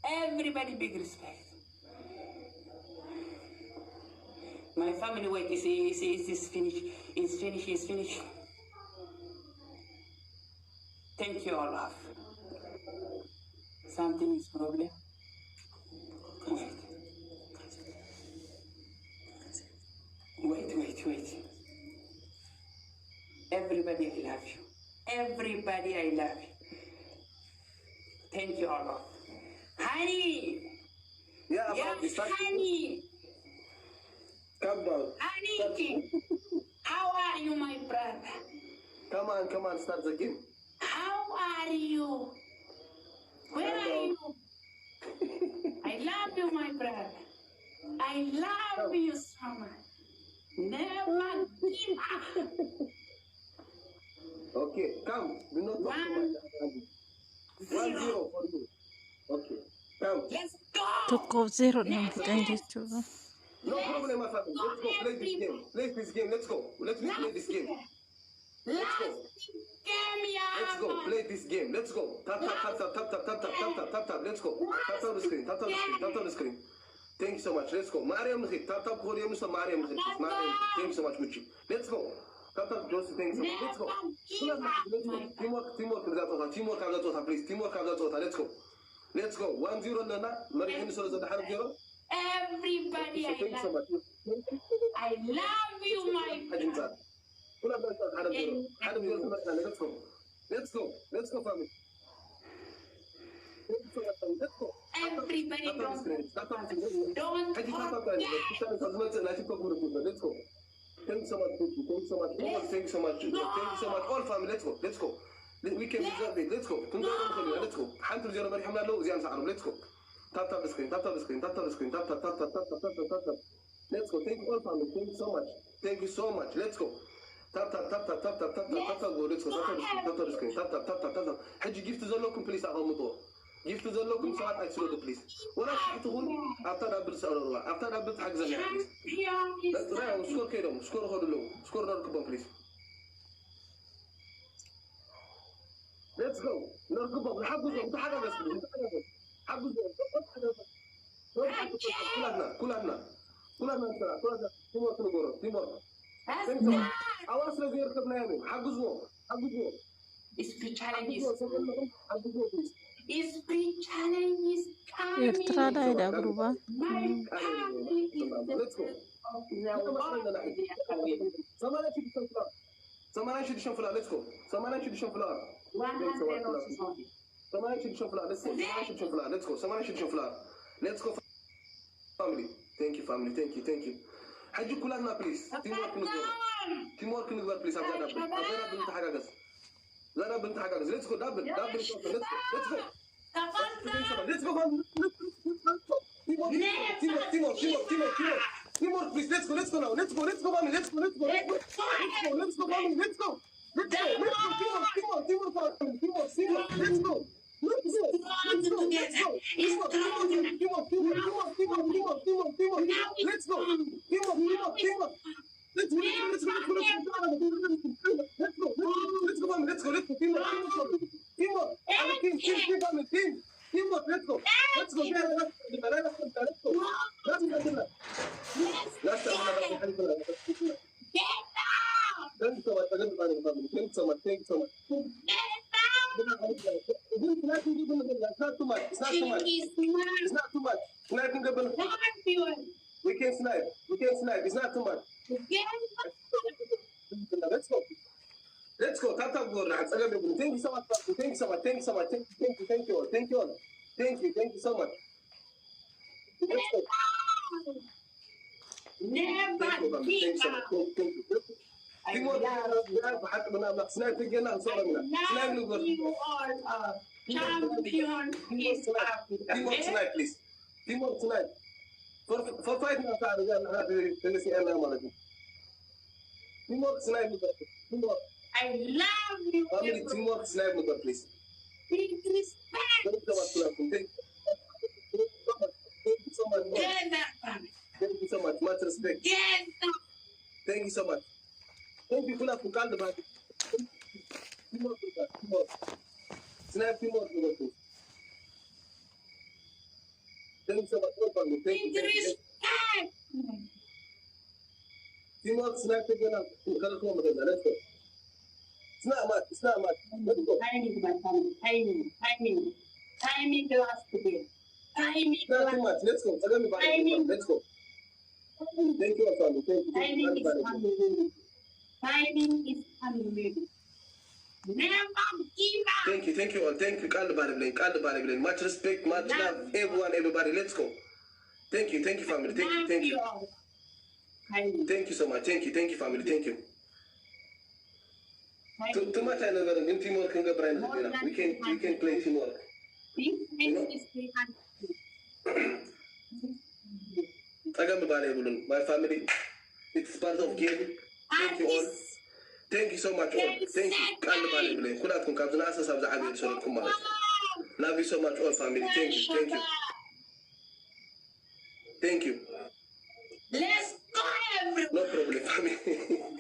Everybody big respect. My family work is finished. It's finished. Thank you all of. Something is problem. Wait. Everybody I love you. Everybody I love you. Thank you all of. Honey. Yeah, honey. Calm down. Honey. How are you, my brother? Come on, start the game. How are you? Where are you? I love you, my brother. I love you so much. Never give up. Okay, come. Do not talk too much. 1-0 for you. Okay, come. Let's go. Tokkoof zeero nambutan jechuudha. No problem, my family. Let's go. Play this game. Play this game. Let's go. Let me play this game. Let's go. Let's go. Play this game. Let's go. Tap. Let's go. Tap the screen. Tap the screen. Thank you so much. Let's go. Mariam, tap Mariam, Mariam. Thank you so much, Gucci. Let's go. Tap Josie. Thank you so much. Let's go. Teamwork. Please. Teamwork. Let's go. Let's go. 1-0 Nana. Mariam so the half 0. Everybody, Thank you so much. I love you, my brother. Let's go, family. Let's go. Everybody, don't forget. Let's go. Thank you so much. Thank you so much. All family, let's go. We can deserve it. Let's go. Let's go. Let's go. Tap the screen. Tap the screen. Let's go. Thank you all family. Thank you so much. Let's go. Tap. Go. Let's go. Tap the screen. Tap. Haji gift is all please. Gift is all ساعات أكسلوده please. ولا تقول أبتدى بالسؤال أبتدى بالحجز يعني. لا سكور كيلو سكور هذا لو سكور نركبه please. Let's go. نركبه نحجزه نتحجز بس حجزه كلنا تيمور تيمور أواصل زي ركبنا يعني حجزه Speech challenges coming. Ertra da ida berubah. Let's go. Samana should show for let's go. Samana should show for let's go. Family. Thank you, family. Thank you. Haji kulana please. Teamwork please. Zara bint Hagas. Let's go. Double. Let's go. Let's go. Teamwork, please. Let's go now. Let's go, family. Let's go. We can snipe. It's not too much. Let's go. Tap go. Thank you so much. Thank you so much. Thank you all. Thank you so much. Let's go. Never give up. Teamwork. Snipe again. I'm sorry. You all are champion East Africa. Teamwork tonight, please. Teamwork tonight. For 5 minutes, teamwork tonight. Teamwork. I love you. Family teamwork tonight, please. Big respect. Thank you so much. Thank you so much. Much respect. Thank you so much. Thank you for the back. Teamwork. Tonight, teamwork, please. Thank you so much for me. Thank you. With respect. Teamwork, snap together. Let's go. It's not much. It's not much. Let's go. Timing, my family. Timing. Timing last today. Timing It's not too much. Let's go. Let's go. Thank you, family. Thank you. Timing is unlimited. Timing is unlimited. Never give up. Thank you all. Thank you. Call the body. Much respect, much love, everyone, everybody. Let's go. Thank you, family. Thank you. Thank you so much. Thank you, family. Thank you. Too much I know that in teamwork can go brand. We can play teamwork. I got my family. It's part of game. Thank you all. Thank you so much all. Thank you. Love you so much all family. Thank you. Let's go everyone. No problem family.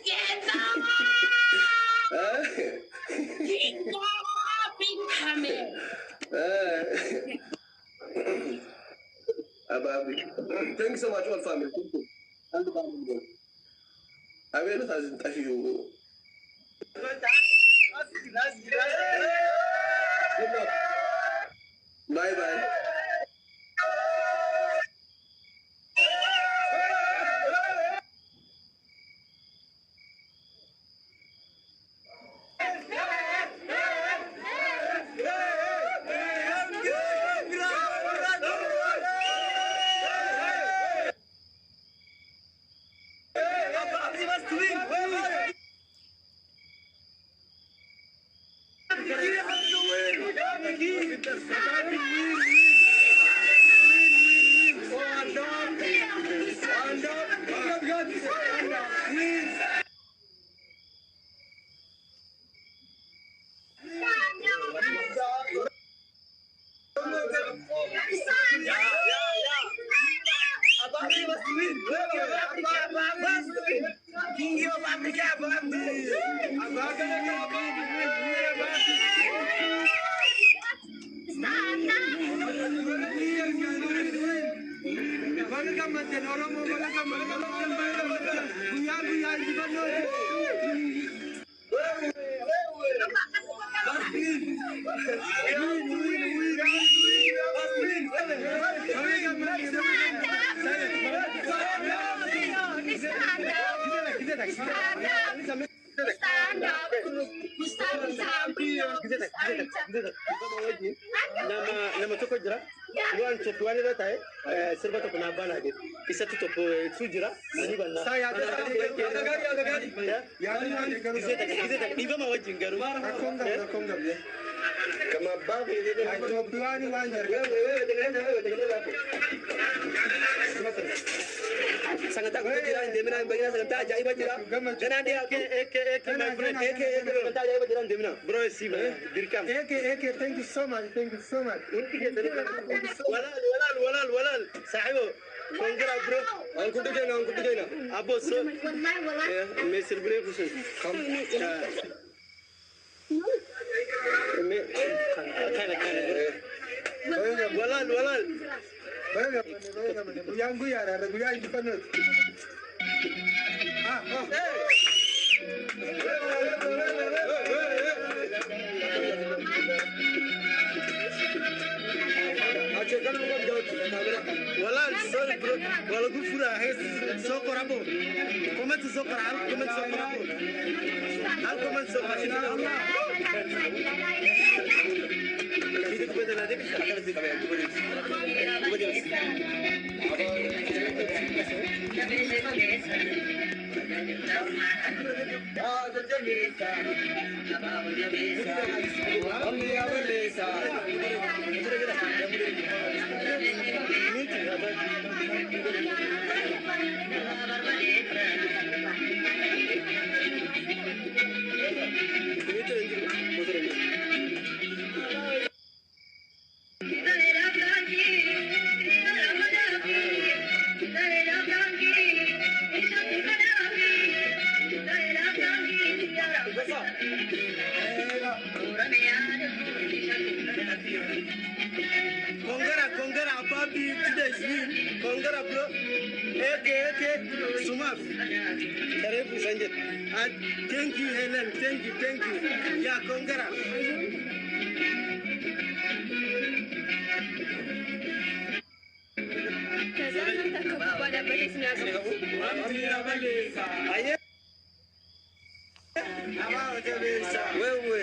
Get up. Keep coming. Abbaa, thank you so much all family. Thank you. I will not ask you. Good luck. Bye. Nama tokko jira waan chetwani da tae sirba to kuna bana de isa to jira ni banna sa ya iba ma wajin garu konga kama babu ne to biwani wanja sangat tak jira indemina bagina sangat ajaiba jira gana dia ek my friend ek sangat ajaiba jira indemina bro si dirkam ek thank you so much walal sahibo congra bro an kuntu jena abo so me celebre kusun me kana walal yangu yara guya independent walal sorry bro wala gufura hes sokorabo comment sokorabo al comment sokorabo Congra papi today swim kongara bro eke sumaf karibu sanjit thank you Helen thank you ya kongara aye wewe